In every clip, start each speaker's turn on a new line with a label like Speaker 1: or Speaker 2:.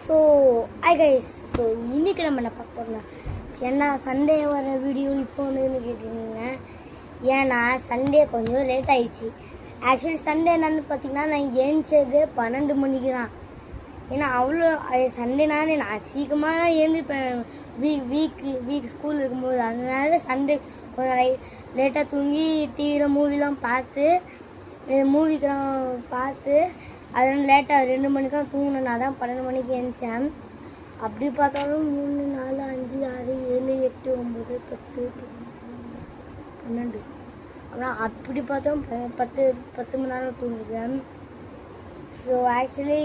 Speaker 1: So I guys, so இன்றைக்கி நம்ம என்ன பார்க்க போகிறோம், ஏன்னா சண்டே வர வீடியோ இப்போ ஒன்றுன்னு கேட்டிருந்தீங்க. ஏன்னா சண்டே கொஞ்சம் லேட் ஆகிடுச்சு. ஆக்சுவலி சண்டே என்னன்னு பார்த்தீங்கன்னா, நான் ஏஞ்சது 12 மணிக்கு தான். ஏன்னா அவ்வளோ சண்டேனாலே நான் சீக்கிரமாக தான் எழுந்திருப்பேன் வீக் ஸ்கூல் இருக்கும்போது. அதனால சண்டே கொஞ்சம் லேட்டாக தூங்கி டிவியில் மூவிலாம் மூவிக்கெலாம் பார்த்து அதனால லேட்டாக 2 மணிக்கெலாம் தூங்கினேன். நான் தான் 12 மணிக்கு எழுந்திரிச்சேன். அப்படி பார்த்தாலும் 3, 4, 5, 6, 7, 8, 9, 10, 12 அப்புறம் அப்படி பார்த்தோம் 10 மணி நேரம் தூங்கிடுவேன். ஸோ ஆக்சுவலி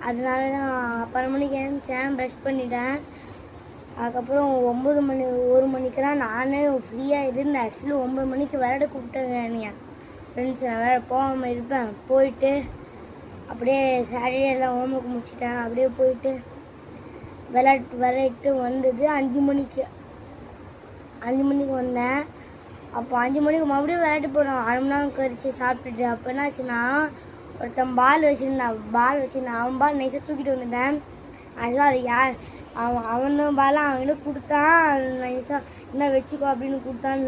Speaker 1: அதனால நான் 12 மணிக்கு எழுந்திரிச்சேன், ப்ரஷ் பண்ணிட்டேன். அதுக்கப்புறம் 1 மணிக்கெலாம் நானே ஃப்ரீயாக இருந்தேன். ஆக்சுவலி 9 மணிக்கு விளையாட கூப்பிட்டாங்க நீங்கள் ஃப்ரெண்ட்ஸ். நான் வேறு போகாமல் இருப்பேன். போயிட்டு அப்படியே சாட்டர்டே எல்லாம் ஹோம்ஒர்க் முடிச்சிட்டேன். அப்படியே போயிட்டு விளையாட்டு வந்தது 5 மணிக்கு வந்தேன். அப்போ 5 மணிக்கு மறுபடியும் விளையாட்டு போனோம். 1/2 மணி நேரம் கழிச்சு சாப்பிட்டுட்டு. அப்போ என்னாச்சுன்னா, ஒருத்தன் பால் வச்சுருந்தான். அவன் பால் நைஸாக தூக்கிட்டு வந்துட்டேன். ஆக்சுவலாக அது யார் அவன் பாலாம் அவன்கிட்ட கொடுத்தான். நைஸாக இன்னும் வச்சுக்கோ அப்படின்னு கொடுத்தான்.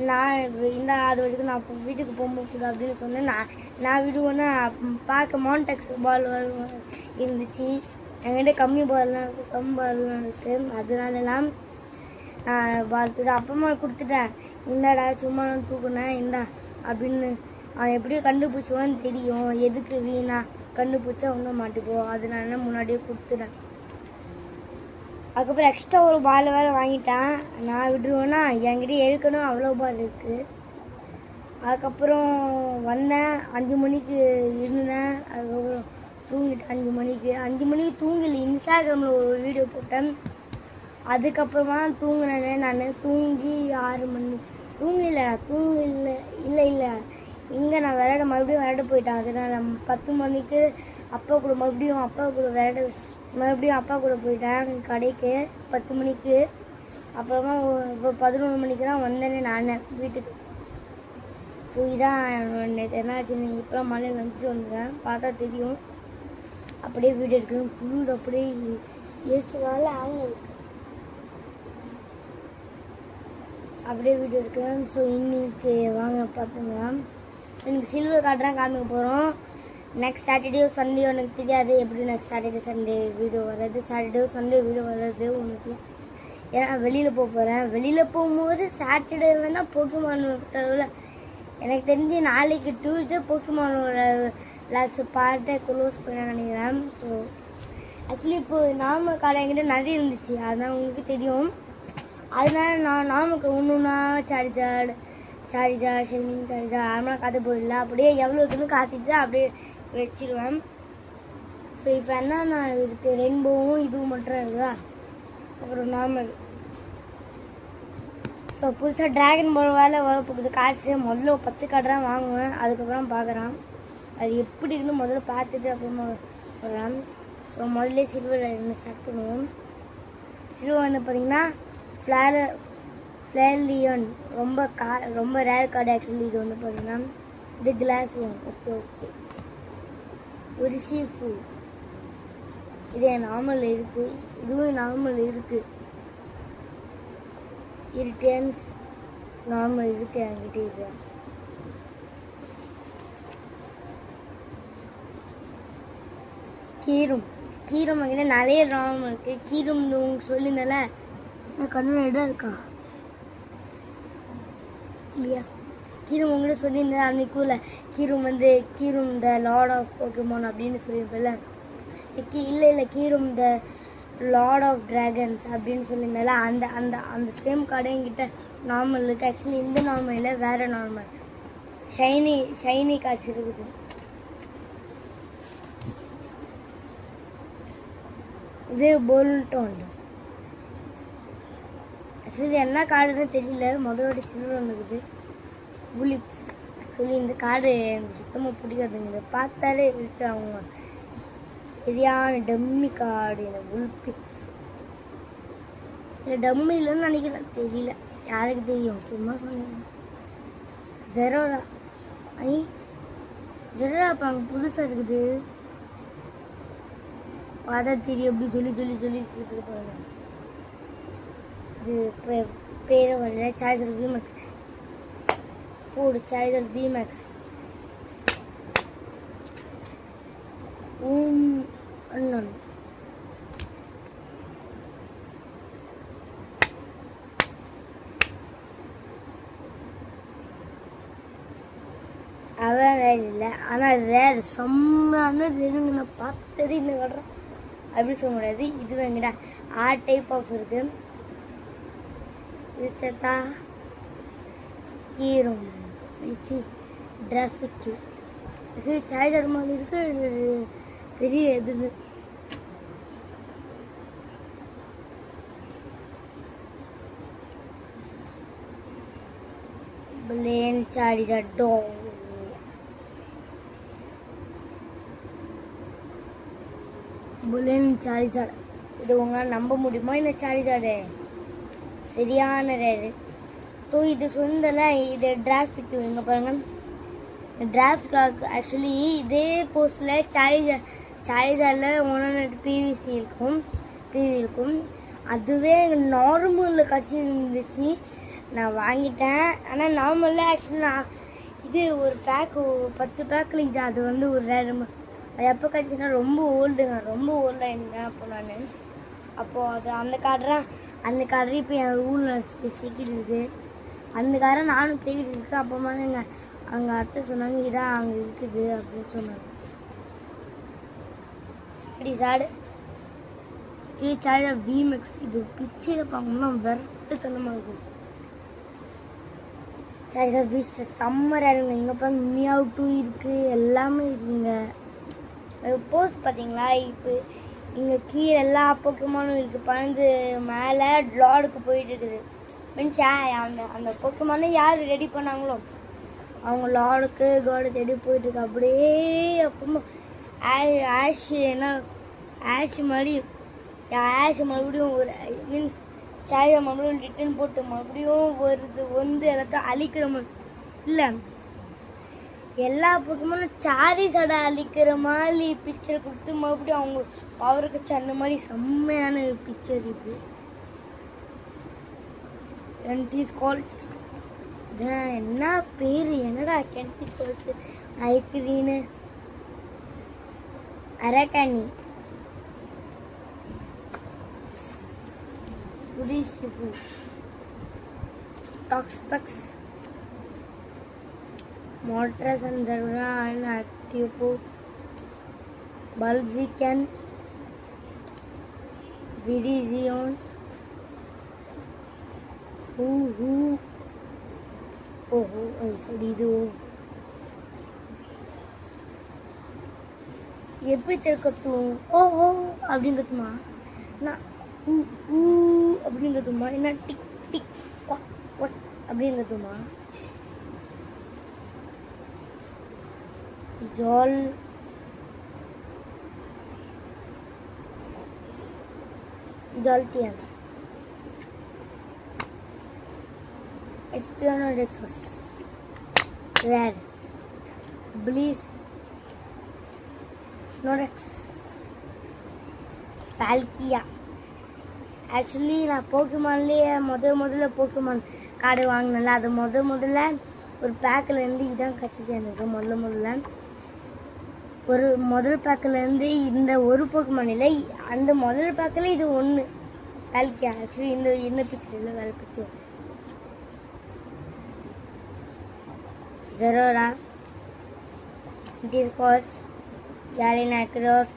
Speaker 1: நான் இந்த அது வரைக்கும் நான் வீட்டுக்கு போகும்போது அப்படின்னு சொன்னேன். நான் விடுவேன்னா பார்க்க மான்டெக்ஸ் பால் இருந்துச்சு. என்கிட்ட கம்மி பால்லாம் இருக்குது. அதனாலலாம் நான் பால் தூட அப்பமா கொடுத்துட்டேன். இந்தாடா சும்மா நான் தூக்குனேன் இந்தா அப்படின்னு. அவன் எப்படியும் கண்டுபிடிச்சுவான்னு தெரியும். எதுக்கு வீணா கண்டுபிடிச்சா ஒன்றும் மாட்டிப்போம். அதனால முன்னாடியே கொடுத்துட்டேன். அதுக்கப்புறம் எக்ஸ்ட்ரா ஒரு பால் வேறு வாங்கிட்டேன். நான் விட்டுருவேன்னா என்கிட்ட ஏற்கனவே அவ்வளோ பால் இருக்குது. அதுக்கப்புறம் வந்தேன், 5 மணிக்கு இருந்தேன். அதுக்கப்புறம் தூங்கிட்டேன் 5 மணிக்கு தூங்கல. இன்ஸ்டாகிராமில் ஒரு வீடியோ போட்டேன். அதுக்கப்புறமா தூங்கினேன். நான் தூங்கி 6 மணி தூங்கல. இல்லை இங்கே நான் மறுபடியும் விளையாட போயிட்டேன். அதனால் 10 மணிக்கு அப்பா கூட மறுபடியும் அப்பா கூட போயிட்டேன் கடைக்கு 10 மணிக்கு. அப்புறமா இப்போ 11 மணிக்கு தான் வந்தேனே நான் வீட்டுக்கு. ஸோ இதான் நேற்று என்னாச்சுன்னு இப்போலாம் மழையில் நினச்சிட்டு வந்துட்டேன். பார்த்தா தெரியும். அப்படியே வீடியோ எடுக்கணும். புழுது அப்படியே ஏசுவால் இருக்கு. அப்படியே வீடியோ எடுக்கிறேன். ஸோ இன்னைக்கு வாங்க பார்த்துங்களா, எனக்கு சில்வர் காட்டுறேன் காமிக்க போகிறோம். நெக்ஸ்ட் சாட்டர்டே சண்டே எனக்கு தெரியாது எப்படி நெக்ஸ்ட் சாட்டர்டே சண்டே வீடியோ வர்றது, சண்டே வீடியோ வர்றது உனக்கு. ஏன்னா வெளியில் போகிறேன். வெளியில் போகும்போது சாட்டர்டே வேணால் போக்கிமான் தவிர எனக்கு தெரிஞ்சு நாளைக்கு டியூஸ்டே போக்கிமானோட லாஸ்ட் பார்ட்டை க்ளோஸ் பண்ண நினைக்கிறேன். ஸோ ஆக்சுவலி இப்போ நார்மல் கார்டு என்கிட்ட நிறைய இருந்துச்சு. அதுதான் உங்களுக்கு தெரியும். அதனால நான் நார்மலுக்கு ஒன்றுனா சார்ஜர் ஷைனிங் சார்ஜர் அதெல்லாம் காற்று போயிடல. அப்படியே எவ்வளோ இருக்குன்னு காத்திட்டு அப்படியே வச்சிடுவேன். ஸோ இப்போ என்னன்னா இருக்குது, ரெயின்போவும் இதுவும் மட்டும் இருக்குதா. அப்புறம் நார்மல். ஸோ புதுசாக ட்ராகன் பால் வேலை வரப்போகுது கார்ட்ஸு. முதல்ல 10 கார்டு தான் வாங்குவேன். அதுக்கப்புறம் பார்க்குறான் அது எப்படி இருக்குன்னு முதல்ல பார்த்துட்டு அப்புறமா சொல்கிறேன். ஸோ முதல்ல சில்வர் இருந்து ஸ்டார்ட் பண்ணுவோம். சில்வர் வந்து பார்த்திங்கன்னா ஃப்ளேலியன் ரொம்ப ரேர் கார்டு. ஆக்சுவலி இது வந்து பார்த்திங்கன்னா இது கிளாஸியன். ஓகே ஒரு ஷீஃபு இது நார்மல் இருக்குது. இதுவும் நார்மல் இருக்குது. இரிட்டன்ஸ் நார்மல் இருக்குது என்கிட்ட. இது கீரும் என்கிட்ட நிறைய நார்மல் இருக்குது. கீரும் உங்களுக்கு சொல்லியிருந்தால நான் கண்ணில் இடம் இருக்கா இல்லையா. கீரும் உங்கள்கிட்ட சொல்லியிருந்தேன் அன்னைக்குள்ள. கீரும் த லார்ட் ஆஃப் போக்கிமான் அப்படின்னு சொல்லியிருப்பேன்ல. இல்லை கீரும் த லார்ட் ஆஃப் டிராகன்ஸ் அப்படின்னு சொல்லியிருந்தால அந்த சேம் கார்டை என்கிட்ட நார்மல் இருக்குது. ஆக்சுவலி இந்த நார்மலில் வேறு நார்மல் ஷைனி கார்ட்ஸ் இருக்குது. இது போல்டோன். ஆக்சுவலி என்ன கார்டுன்னு தெரியல. முதலோட சில்வர் வந்துருக்குது. புலிப்ஸ். ஆக்சுவலி இந்த கார்டு எனக்கு சுத்தமாக பிடிக்காதுங்க. இதை பார்த்தாலே இருந்துச்சு அவங்க சரியான டம்மி கார்டு. இந்த புல்பிக்ஸ் இல்லை டம்மி இல்லைன்னு நினைக்கிறேன். தெரியல, யாருக்கு தெரியும், சும்மா சொன்னேன். ஜெரோரா இப்போ அங்கே புதுசாக இருக்குது. பார்த்தா தெரியும் எப்படி சொல்லி போகிறாங்க. இது பேரை வரல. சார்ஜர் விமேக்ஸ் போடு. சார்ஜர் விமேக்ஸ் அண்ணன் அதான் ரேர் இல்லை. ஆனால் ரேர் செம்மையான ரேருங்க. நான் பார்த்ததே இந்த கட்டுறேன் அப்படி சொல்ல முடியாது. இது எங்கிட்ட டைப் ஆஃப் இருக்கு. இது செத்தா கீரும் டிராஃபிக் இது சார்ஜர் மாதிரி இருக்கு. தெரியல எதுன்னு. பிளேன் சார்ஜர் டோங் புலன் சார்ஜர். இது உங்களால் நம்ப முடியுமா? இந்த சார்ஜரு சரியான ரேரு. ஸோ இது சொந்தல இது டிராஃபிக். இங்கே பாருங்கள் டிராஃபிக். ஆக்சுவலி இதே போஸ்டில் சார்ஜரில் 100 பிவிசி இருக்கும். அதுவே நார்மலில் கட்சி இருந்துச்சு. நான் வாங்கிட்டேன். ஆனால் நார்மலில் ஆக்சுவலி நான் இது ஒரு பேக் 10 பேக்கில் இது அது வந்து ஒரு ரேரு. அது எப்போ கிடச்சின்னா ரொம்ப ஓல்டாக இருந்தேன் அப்போது அது அந்த கார்டரை இப்போ என் ரூலில் சிக்கிட்டு இருக்குது. அந்த காரை நானும் தேடிட்டு இருக்கேன். அப்போமா அவங்க அத்தை சொன்னாங்க இதான் அங்கே இருக்குது அப்படின்னு சொன்னாங்க. சரி சாடு இது சார்ஜர் விமேக்ஸ். இது பிச்சையில் பார்க்கணும்னா வெறுத்தனமாக இருக்கும். சார்ஜர் பீச் சம்மர் ஆகிடுங்க. இங்கே பாருங்க மியாவ் 2 இருக்குது. எல்லாமே இருக்குங்க. போஸ்ட் பார்த்தீங்களா? இப்போ இங்கே கீழே எல்லா போக்கமானும் இருக்குது. பறந்து மேலே லாடுக்கு போயிட்டு இருக்குது. மீன்ஸ் அந்த போக்கமானு யார் ரெடி பண்ணாங்களோ அவங்க லாடுக்கு காடு தேடி போயிட்டுருக்கு. அப்படியே அப்பமா ஆஷ் மறுபடியும் ஒரு மீன்ஸ் சாயை மறுபடியும் ரிட்டன் போட்டு மறுபடியும் வருது வந்து எல்லாத்தையும் அழிக்கிற மாதிரி இல்லை. எல்லா பக்கமும் சார்ஜரை அழிக்கிற மாதிரி பிக்சர் கொடுத்து மறுபடியும் அவங்க பவருக்கு சன்ன மாதிரி செம்மையான பிக்சர் இது. என்ன பேர் என்னடா கென்டிஸ் ஐக்ரீனு அரக்கனி tax Mortars and Zerura and Activo Balzican Virizion சரி இது எப்படி கத்துவோம்? ஓஹோ அப்படின்னு கத்துமா? நான் அப்படின்னு கத்துமா? என்ன டிக் டிக் ஒட் அப்படின்னு கத்துமா? Jolteon Espionodexus Rare Bliss Snorex Palkia. Actually நான் போக்கிமான்லேயே முதல்ல போக்கிமான் கார்டு வாங்கினேன்ல, அது முதல்ல ஒரு பேக்கிலேருந்து இதான் கட்சிச்சு எனக்கு. முதல் பேக்கிலேருந்து இந்த ஒரு போக்கிமான் இல்லை, அந்த முதல் பேக்கில் இது ஒன்று வேலைக்கு. ஆக்சுவலி இந்த பிக்சர் இல்லை, வேலை picture. Zerora, Discord, Galinakrok,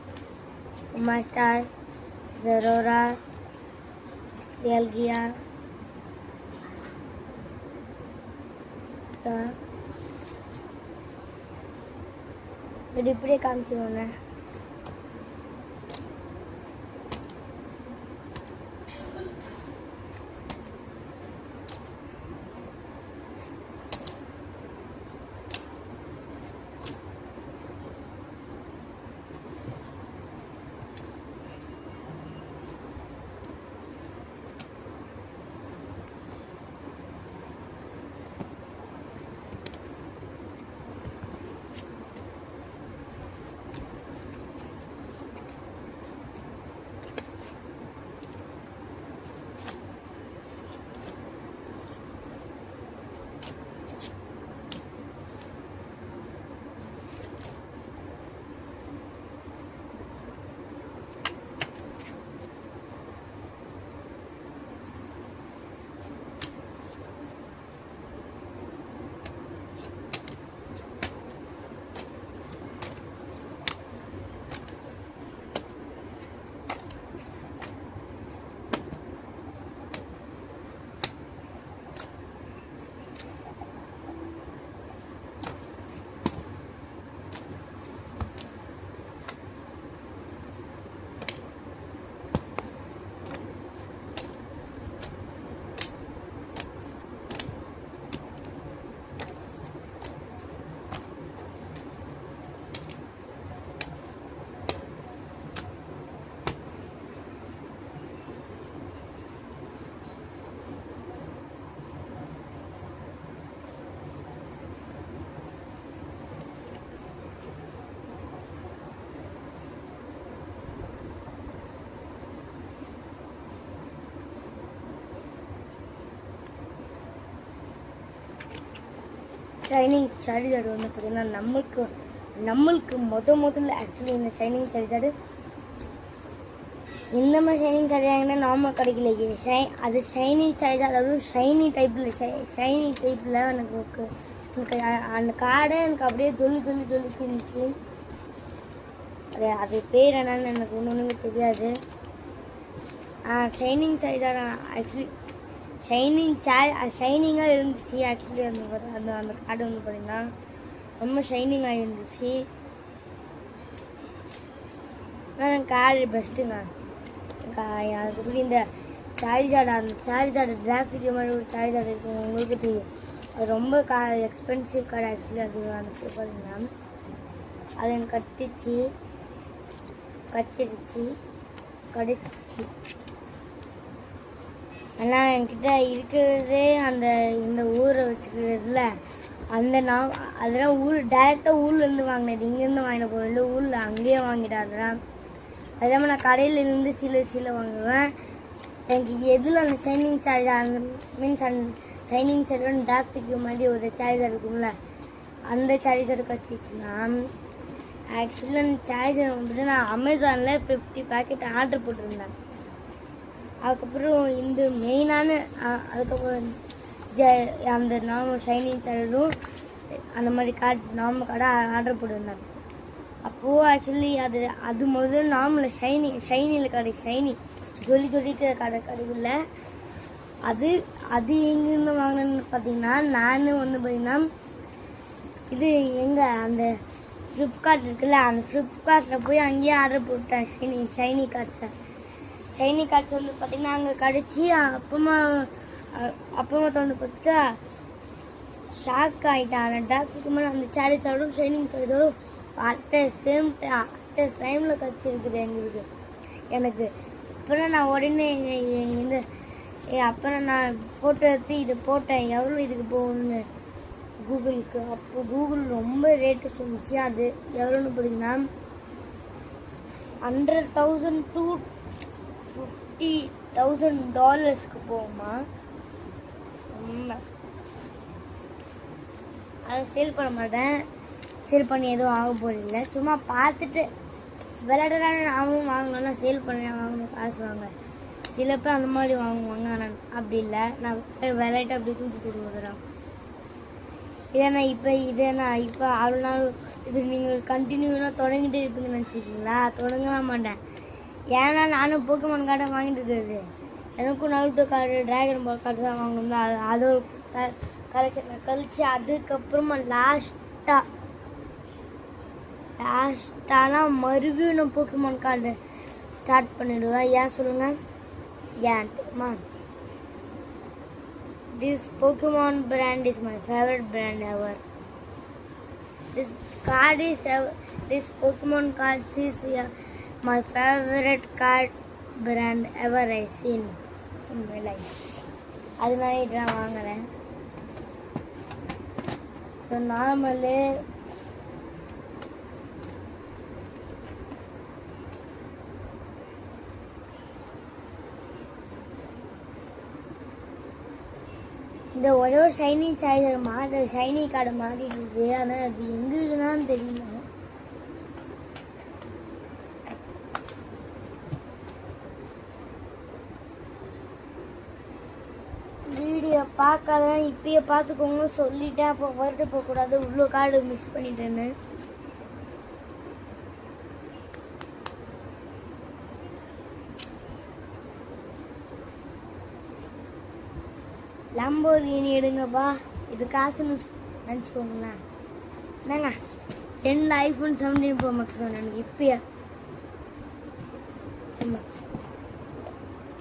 Speaker 1: Master, Zerora, Delgia, இது இப்படியே காமிச்சிடுவோண்ணே. ஷைனிங் சார்ஜர் வந்து பார்த்தீங்கன்னா நம்மளுக்கு முதல்ல ஆக்சுவலி இந்த ஷைனிங் சார்ஜர் இந்த மாதிரி ஷைனிங் சார்ஜர் நார்மல் கிடைக்கல. அது ஷைனி சார்ஜர், அதாவது ஷைனி டைப்பில் எனக்கு அந்த கார்டை எனக்கு அப்படியே ஜொலிக்கு இருந்துச்சு. அது பேர் என்னன்னு எனக்கு ஒன்றுமே தெரியாது. ஷைனிங் சார்ஜர் ஆக்சுவலி ஷைனிங்காக இருந்துச்சு. ஆக்சுவலி அந்த கார்டு வந்து பார்த்தீங்கன்னா ரொம்ப ஷைனிங்காக இருந்துச்சு. ஆனால் கார்டு பெஸ்ட்டுங்க. அதுக்கப்புறம் இந்த சார்ஜர் டிராஃபிக் மாதிரி ஒரு சார்ஜர் இருக்கும், உங்களுக்கு தெரியும். அது ரொம்ப எக்ஸ்பென்சிவ் கார்டு ஆக்சுவலி. அது எனக்கு பார்த்தீங்கன்னா அது எனக்கு கடிச்சிச்சு. ஆனால் என்கிட்ட இருக்கிறதே இந்த ஊரை வச்சுக்கிறதுல அதெல்லாம் டேரெக்டாக ஊர்லேருந்து வாங்கினது. இங்கேருந்து வாங்கின பொருள் ஊரில் அங்கேயே வாங்கிட்டேன். அதெல்லாம் நான் கடையிலேருந்து சில வாங்குவேன். எனக்கு எதில் அந்த shining charger means shining charger traffic மாதிரி ஒரு சார்ஜர் இருக்கும்ல, அந்த சார்ஜர் கட்சிச்சுன்னா ஆக்சுவலி அந்த சார்ஜர் வந்துட்டு நான் அமேசானில் 50 பேக்கெட் ஆர்டர் போட்டிருந்தேன். அதுக்கப்புறம் இந்த மெயினான அதுக்கப்புறம் அந்த நார்மல் ஷைனிங் சார்ஜரும் அந்த மாதிரி நார்மல் கடை ஆர்டர் போட்டிருந்தேன். அப்போது ஆக்சுவலி அது முதல்ல நார்மல் ஷைனியில் ஷைனி ஜொலிக்கிற கிடைக்கல. அது எங்கேருந்து வாங்கினேன்னு பார்த்தீங்கன்னா, நான் வந்து பார்த்தீங்கன்னா இது எங்கே அந்த ஃப்ளிப்கார்ட் இருக்குல்ல, அந்த ஃப்ளிப்கார்ட்டில் போய் அங்கேயே ஆர்டர் போட்டேன் ஷைனி கார்ட்ஸ் வந்து பார்த்திங்கன்னா அங்கே கிடச்சி. அப்புறமா தோண்டு பார்த்தா ஷாக் ஆகிட்டேன். அந்த டிராஃபிக் மேலே அந்த சார்ஜரோடும் ஷைனிங் சார்ஜரோடும் அட் டைமில் கிடச்சிருக்குது எனக்கு. அப்புறம் நான் உடனே அப்புறம் நான் ஃபோட்டோ எடுத்து இதை போட்டேன், எவ்வளோ இதுக்கு போகுதுன்னு கூகுளுக்கு. அப்போ கூகுள் ரொம்ப ரேட்டு சொல்லிச்சு. அது எவ்வளோன்னு பார்த்தீங்கன்னா $100,000 to $50,000 போகுமா. அதை சேல் பண்ண மாட்டேன், சேல் பண்ணி எதுவும் ஆக போகிறதில்ல. சும்மா பார்த்துட்டு விளையாடுறான்னு நாமும் வாங்கணும்னா சேல் பண்ண வாங்கணும், காசு வாங்க. சில பேர் அந்த மாதிரி வாங்குவாங்க. ஆனால் அப்படி இல்லை, நான் விளையாட்டு அப்படி தூக்கி போடுவோம். இப்போ அவ்வளோ நாள் இது நீங்கள் கண்டினியூவாக தொடங்கிட்டே இருப்பீங்கன்னு நினச்சிருக்கீங்களா? தொடங்கலாம் மாட்டேன். ஏன்னா நானும் போக்கிமான் கார்டை வாங்கிட்டு இருக்கிறது. எனக்கும் நருட்டோ கார்டு, டிராகன் பால் கார்டு தான் வாங்கணும்னா அதோட கலெக்ஷனை கழிச்சு அதுக்கப்புறமா லாஸ்ட்டானா மறுபடியும் நான் போக்கிமான் கார்டு ஸ்டார்ட் பண்ணிவிடுவேன். ஏன் சொல்லுங்கள்? ஏன்மா this Pokemon brand is my favorite brand ever. This Pokemon cards is my favorite card brand ever I seen in my life. அதனால இதெல்லாம் வாங்குறேன். ஸோ நார்மலு இந்த ஒரே ஒரு ஷைனி சார்ஜர் ஷைனி கார்டு மாட்டிட்டு. ஆனால் அது எங்கே இருக்குன்னு தெரியல. வீடியோ பார்க்காதான் இப்பயே பார்த்துக்கோங்க சொல்லிட்டேன். அப்போ வருது போகக்கூடாது, இவ்வளோ கார்டு மிஸ் பண்ணிட்டேன்னு. லம்போர்கினி எடுங்கப்பா, இது காசுன்னு நினச்சிக்கோங்களா. என்னங்க 2 iPhone 17 Pro Max சொன்னேன் எனக்கு இப்பயா.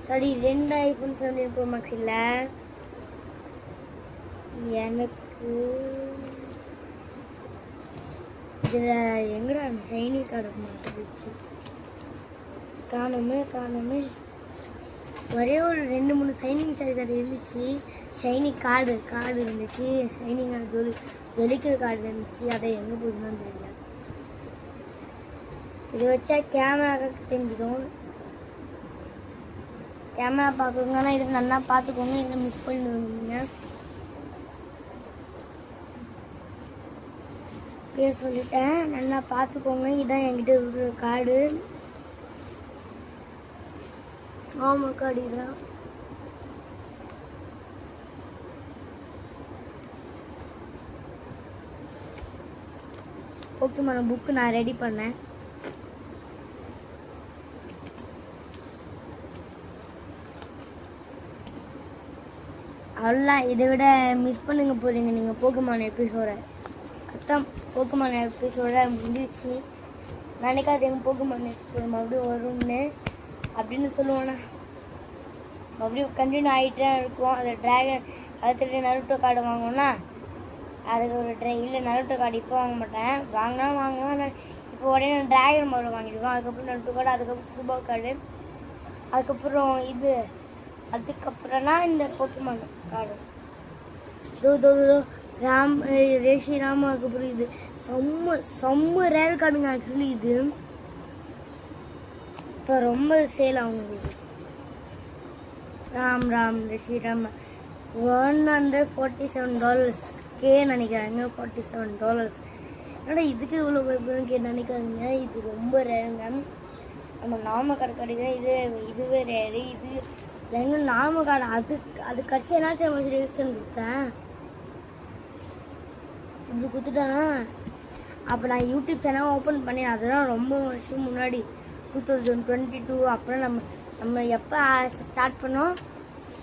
Speaker 1: சாரி, 2 iPhone 17 Pro Max இல்லை, எனக்கு இதில் எங்கடா ஷைனி கார்டு மாட்டிடுச்சு. காணுமே ஒரே ஒரு 2-3 ஷைனிங் சார்ஜர் இருந்துச்சு. ஷைனி கார்டு இருந்துச்சு, ஷைனிங்காக ஜொலிக்கிற கார்டு இருந்துச்சு. அதை எங்கே போச்சுன்னு தெரியல. இது வச்சா கேமராவுக்கு தெரிஞ்சிடும். கேமரா பார்க்குறவங்கன்னா இதை நல்லா பார்த்துக்கோங்க, என்ன மிஸ் பண்ணிடுவீங்க. பேர் சொல்லிட்டேன், நல்லா பார்த்துக்கோங்க. இதான் என்கிட்ட இருக்கிற கார்டு, நார்மல் கார்டு இதுதான். போக்கிமான் புக்கு நான் ரெடி பண்ணேன். அவ்வளோதான். இதை விட மிஸ் பண்ணுங்க போகிறீங்க நீங்கள் போக்கிமான் எபிசோட. கத்தம், போக்கிமான் எபிசோட முடிஞ்சிச்சு. நினைக்காது எங்கள் போக்கிமான் எபிசோட மறுபடியும் வரும்னு அப்படின்னு சொல்லுவேண்ணா. மறுபடியும் கண்டினியூ ஆகிட்டே இருக்கும். அது ட்ராகன் அடுத்த நருட்டோ கார்டு வாங்கணும்னா அதுக்கு ஒரு இல்லை நருட்டோ கார்டு இப்போ வாங்க மாட்டேன். வாங்குவேன். இப்போ உடனே நான் ட்ராகன் பால் வாங்கிடுவேன். அதுக்கப்புறம் நருட்டோ கார்டு, அதுக்கப்புறம் ஃபுட்பால் கார்டு, அதுக்கப்புறம் அதுக்கப்புறம்னா இந்த போக்கிமான் கார்டு ரேஷி ராம். அதுக்கப்புறம் இது செம்ம ரேர் கார்டுங்க. ஆக்சுவலி இது இப்போ ரொம்ப சேல் ஆகும். ராம் ரேஷி ராம் $147 நினைக்கிறாங்க. $47. ஆனால் இதுக்கு இவ்வளோ பயப்படுன்னு நினைக்காதீங்க. இது ரொம்ப ரேருங்க. நம்ம நாம கார்டு கிடையாது. இதுவே ரேரு. இது எங்க நாம கார்டு அது கட்சி என்னாச்சும் ரியாக்ஷன் கொடுத்தேன். இப்படி கொடுத்துட்டேன். அப்போ நான் யூடியூப் சேனல் ஓப்பன் பண்ணி அதெல்லாம் ரொம்ப வருஷம் முன்னாடி 2022. அப்புறம் நம்ம எப்போ ஸ்டார்ட் பண்ணோம்?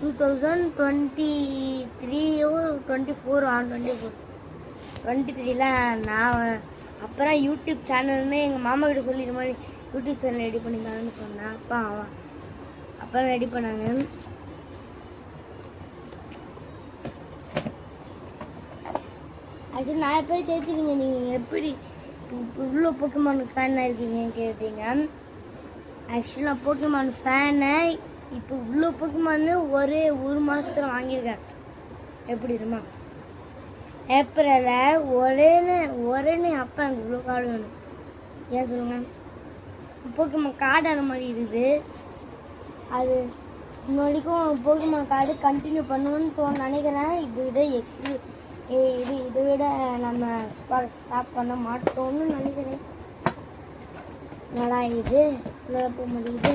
Speaker 1: 2023 நான் அப்புறம் யூடியூப் சேனல்னு எங்கள் மாமா கிட்ட சொல்லி இது மாதிரி யூடியூப் சேனல் ரெடி பண்ணிக்கலான்னு சொன்னேன். அப்போ ரெடி பண்ணாங்க. ஆக்சுவலி நிறைய பேர் கேட்குறீங்க, நீங்கள் எப்படி இவ்வளோ போக்கிமானுக்கு ஃபேனாக இருக்கீங்கன்னு கேட்குறீங்க. ஆக்சுவலி நான் போக்கிமான் ஃபேனை இப்போ இவ்வளோ போக்கிமான்னு ஒரு மாதத்தில் வாங்கியிருக்கேன். எப்படி இருமா ஏப்ரலில் ஒரே அப்போ எனக்கு இவ்வளோ கார்டு வேணும். ஏன் சொல்லுங்கள்? போக்கிமான் கார்டு அந்த மாதிரி இருக்குது. அது இன்னொன்றைக்கும் போக்கிமான் கார்டு கண்டினியூ பண்ணுவோன்னு நினைக்கிறேன். இதை விட நம்ம ஸ்டாப் பண்ண மாட்டோம்னு நினைக்கிறேன். நடா இது உள்ளே போக முடியுது.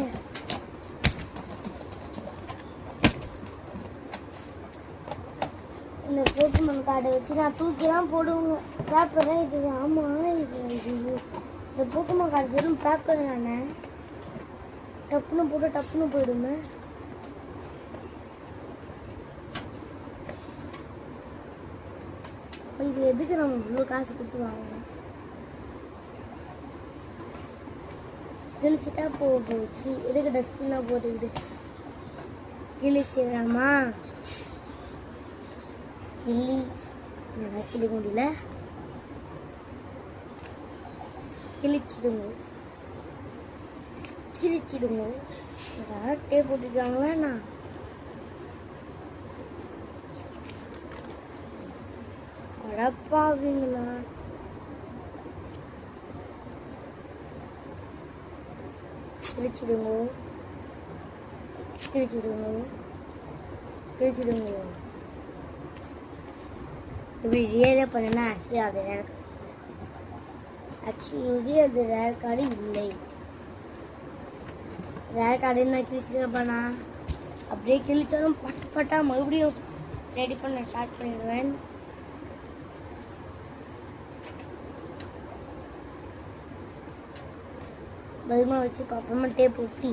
Speaker 1: இந்த போக்கிமான் கார்டை வச்சு நான் தூக்கிலாம் போடுவோங்க. பேப்பர் தான் இது. ஆமாம், இது இந்த போக்கிமான் கார்டு வெறும் பேப்பர் தானே. டப்புன்னு போயிடுமே. இது எதுக்கு நம்ம இவ்வளோ காசு கொடுத்து வாங்கணும்? கிழிச்சிட்டா போச்சு. எதுக்கு டஸ்ட்பின்லாம் போட்டுக்கிட்டு கிழிச்சிடலாமா? இல்லை கிழிக்க முடியல. கிழிச்சிடுங்க. டே போட்டுருக்காங்களா? அடப்பாவீங்களா? கிழிச்சிடுங்க. இப்படி ரியலே பண்ணனா ஆக்சுவலி அது ரேர் கார்டு இல்லை. ரேர் கார்டு என்ன கிழிச்சிருப்பானா? அப்படியே கிழிச்சாலும் பட்டா மறுபடியும் ரெடி பண்ண ஸ்டார்ட் பண்ணிடுவேன். பலமாக வச்சு அப்புறமா டேப் ஒட்டி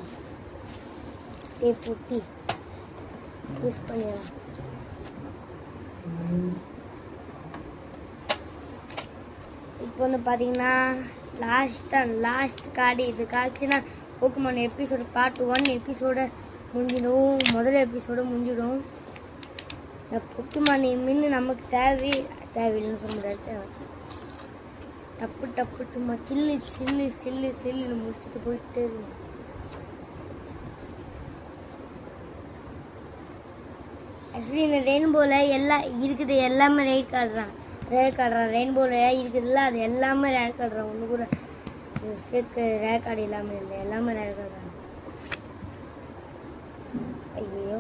Speaker 1: யூஸ் பண்ணிடலாம். இப்போ வந்து பார்த்தீங்கன்னா லாஸ்ட் கார்டு இது காய்ச்சின்னா போக்கிமான் எபிசோடு பார்ட் 1 எபிசோட முடிஞ்சிடும். முதல் எபிசோட முடிஞ்சிடும். இந்த போக்கிமான் மீன் நமக்கு தேவையில்லைன்னு சொல்ல முடியாது. தேவை டப்பு சும்மா சில்லு முடிச்சுட்டு போயிட்டே இருக்கும். ஆக்சுவலி இந்த ரெயின்போவில் எல்லாம் இருக்குது. எல்லாமே ரேர் கார்டுறான். ரெயின்போவில் இருக்குதுல்ல, அது எல்லாமே ரேர் கார்டுறான். ஒன்று கூட ஃபேக் ரேர் கார்டு எல்லாமே இல்லை. எல்லாமே ரேர் கார்டுறான். ஐயோ,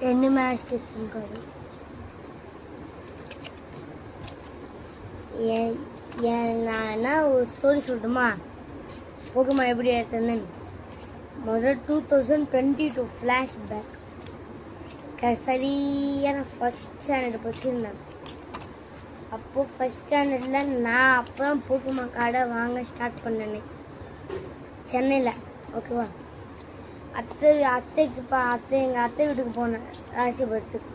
Speaker 1: 2 மேட்ச் ஸ்கெட்சிங் கார்டு. நான் என்ன ஒரு ஸ்டோரி சொல்லட்டுமா? போக்குமான் எப்படி ஏற்றுனேன். முதல்ல 2022 ஃப்ளாஷ்பேக் சரியான ஃபர்ஸ்ட் ஸ்டாண்டர்ட் படிச்சிருந்தேன். அப்போது ஃபர்ஸ்ட் ஸ்டாண்டர்டில் நான் அப்புறம் போக்குமான் கார்டை வாங்க ஸ்டார்ட் பண்ணேன் சென்னையில். ஓகேவா? எங்கள் அத்தை வீட்டுக்கு போனேன் ராசிபுரத்துக்கு.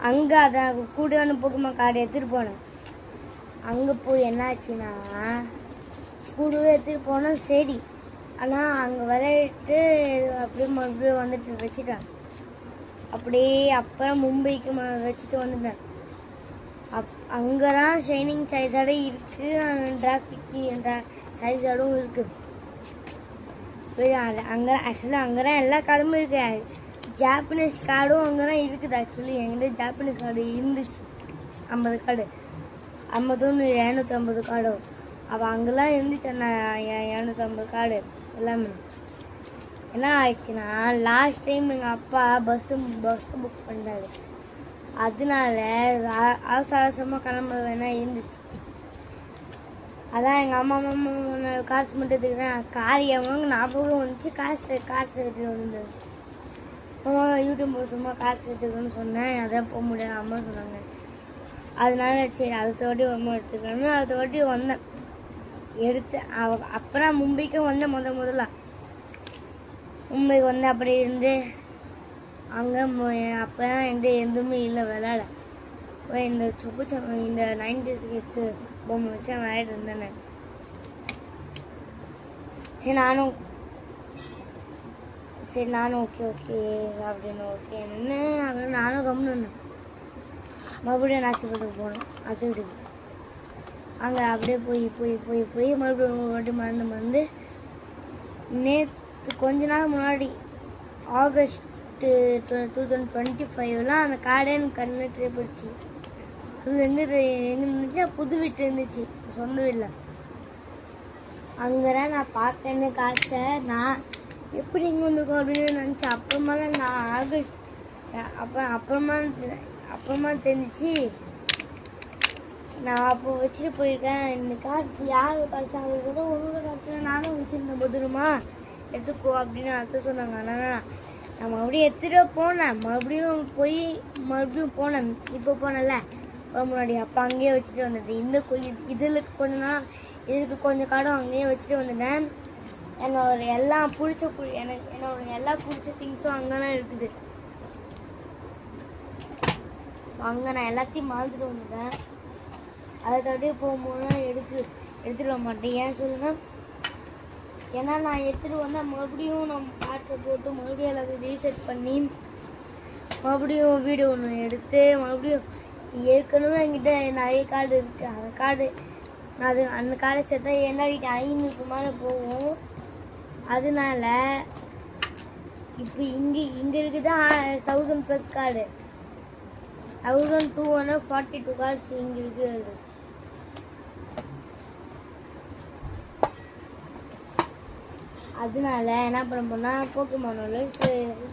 Speaker 1: அங்கே அதான் கூடவான போக்குமான் கார்டு எடுத்துகிட்டு போனேன். அங்கே போய் என்னாச்சுன்னா கூடவே எடுத்துகிட்டு போனோம் சரி. ஆனால் அங்கே விளையாட்டு அப்படியே மறுபடியும் வந்துட்டு வச்சுட்டேன். அப்படியே அப்புறம் மும்பைக்கு வச்சுட்டு வந்துட்டேன். அங்கே தான் ஷைனிங் சைஸாடே இருக்குது, டிராஃபிக்கு சைஸாடும் இருக்குது. அங்கே ஆக்சுவலாக அங்கே தான் எல்லா கார்டும் இருக்குது. ஜாப்பனீஸ் கார்டும் அங்கே தான் இருக்குது. ஆக்சுவலி எங்கிட்ட ஜாப்பனீஸ் கார்டு இருந்துச்சு 50 கார்டு, 250 கார்டும். அப்போ அங்கெல்லாம் இருந்துச்சு அண்ணா 250 கார்டு எல்லாமே. என்ன ஆயிடுச்சுன்னா லாஸ்ட் டைம் எங்கள் அப்பா பஸ்ஸு புக் பண்ணிட்டாரு. அதனால அவசரமாக கிளம்ப வேணா இருந்துச்சு. அதான் எங்கள் அம்மா காசு மட்டும் எடுத்துக்கிறேன். கார் எவங்க ஞாபகம் வந்துச்சு. காசு எடுத்துகிட்டு வந்துருந்தது. யூடியூப் சும்மா காசு எடுத்துக்கணும்னு சொன்னேன். அதான் போக முடியாது அம்மா சொன்னாங்க. அதனால சரி அடுத்த வாட்டி அம்மா எடுத்துக்கணும்னு அடுத்த வாட்டி வந்தேன் எடுத்து. அப்புறம் மும்பைக்கும் வந்தேன். முதல்ல மும்பைக்கு வந்து அப்படி இருந்து அங்கே அப்போ எதுவுமே இல்லை விளையாட. இந்த இந்த 90s கிட்ஸு பொம்மை வச்சு விளையாட்டு இருந்தேன். சரி நானும் ஓகே அப்படின்னு ஓகேன்னு அப்படின்னு நானும் கம்முன்னு இருந்தேன். மறுபடியும் நாசிபுரத்துக்கு போனேன். அது இருக்கு அங்கே அப்படியே போய் மறுபடியும் ஒரு வாட்டி மறந்து நேற்று கொஞ்ச நாள் முன்னாடி ஆகஸ்ட் 2025 அந்த கார்டே எனக்கு கண்ணில் தேவைப்படுச்சு. அது வந்து எங்கே இருந்துச்சு? புது வீட்டில் இருந்துச்சு, சொந்த வீட்டில். அங்கே தான் நான் பார்த்தேன்னு காய்ச்ச. நான் எப்படி இங்கே வந்துருக்கோம் அப்படின்னு நினச்சேன். அப்புறமா தான் நான் ஆகஸ்ட் அப்புறமா தெரிஞ்சிச்சு. நான் அப்போ வச்சுட்டு போயிருக்கேன். இந்த காய்ச்சி யார் காய்ச்சி அவங்களுக்கு ஒன்று காய்ச்சி நானும் வச்சுருந்தேன். பத்திரமா எடுத்துக்கோ அப்படின்னு அர்த்தம் சொன்னாங்க. ஆனால் நான் மறுபடியும் எடுத்துகிட்டு போனேன். மறுபடியும் போனேன். இப்போ போனேன்ல முன்னாடி. அப்போ அங்கேயே வச்சுட்டு வந்துட்டேன். இதில் இதுக்கு கொஞ்சம் காடம் அங்கேயே வச்சுட்டு வந்துட்டேன். என்னோட எல்லாம் என்னோட எல்லா பிடிச்ச திங்ஸும் அங்கே தான் இருக்குது. அங்கே நான் எல்லாத்தையும் மறந்துட்டு வந்துட்டேன். அதை தவிர போகும்போது எடுத்துட்டு வர மாட்டேன். ஏன் சொல்லுங்க? ஏன்னா நான் எடுத்துகிட்டு வந்தால் மறுபடியும் நம்ம பார்ட்ஸை போட்டு மறுபடியும் எல்லாத்தையும் ரீசெட் பண்ணி மறுபடியும் வீடியோ ஒன்று எடுத்து மறுபடியும் ஏற்கனவே என்கிட்ட நிறைய கார்டு இருக்குது. அந்த கார்டு அந்த கார்டை சேர்த்தா என்னாடிட்டு 500 மேலே போகும். அதனால இப்போ இங்கே இருக்குது 1000+ கார்டு, 1242 கார்ட்ஸ் இங்கே இருக்குது. அதனால என்ன பண்ண போனால் போக்குமானோட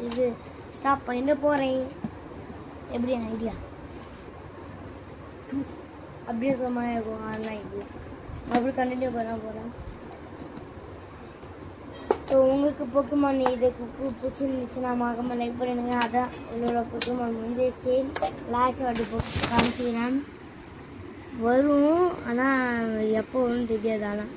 Speaker 1: இது ஸ்டாப் பண்ணிட்டு போகிறேன். எப்படி என் ஐடியா அப்படியே சொன்னா இருக்கும். ஆனால் இது அப்படி கண்டினியூ பண்ண போகிறேன். ஸோ உங்களுக்கு போக்குமான் இது பிடிச்சிருந்துச்சுன்னா மறக்காம லைக் பண்ணிடுங்க. அதான் என்னோட போக்குமான் முடிஞ்சிச்சு. லாஸ்ட் வாட்டி போட்டு காமிச்சிக்கிறேன். வரும், ஆனால் எப்போ வரும்னு தெரியாது. ஆனால்